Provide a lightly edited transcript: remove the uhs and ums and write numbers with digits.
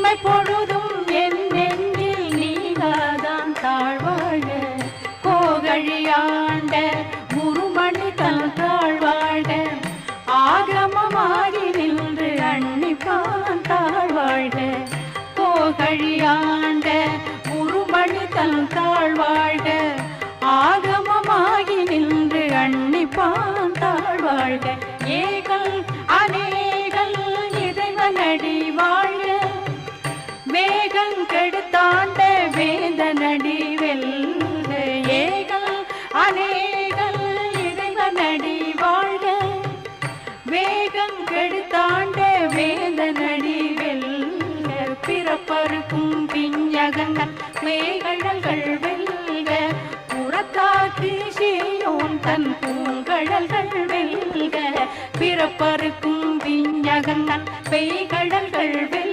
இமை பொழுதும் என் நெஞ்சில் நீங்காதான் தாழ்வாழ கோகழியாண்ட குருமணி தன் தாழ்வாழ ஆகமமாகி நின்று அன்னிப்பான் தாழ்வாழ கோகழியாண்ட குருமணி தன் தாழ்வாழ ஆகமமாகி நின்று அன்னிப்பான் தாழ்வாழ ஏகல் அநேகல் இறைவனடி வாழ வேகம் கெடுத்தாண்ட வேந்தனடி வெல்க ஏகல் அநேகல் இறைவனடி வாழ வேகம் கெடுத்தாண்ட வேந்தனடி வெல்க பிறப்பருக்கும் பிஞ்சகங்கள் மேகழல்கள் வெல்க புறத்தாக்கு சீயோன் தன் பூங்கழல்கள் வெல்க பிறப்பருக்கும் பிஞ்சகங்கள் பேய்கழல்கள் வெல்க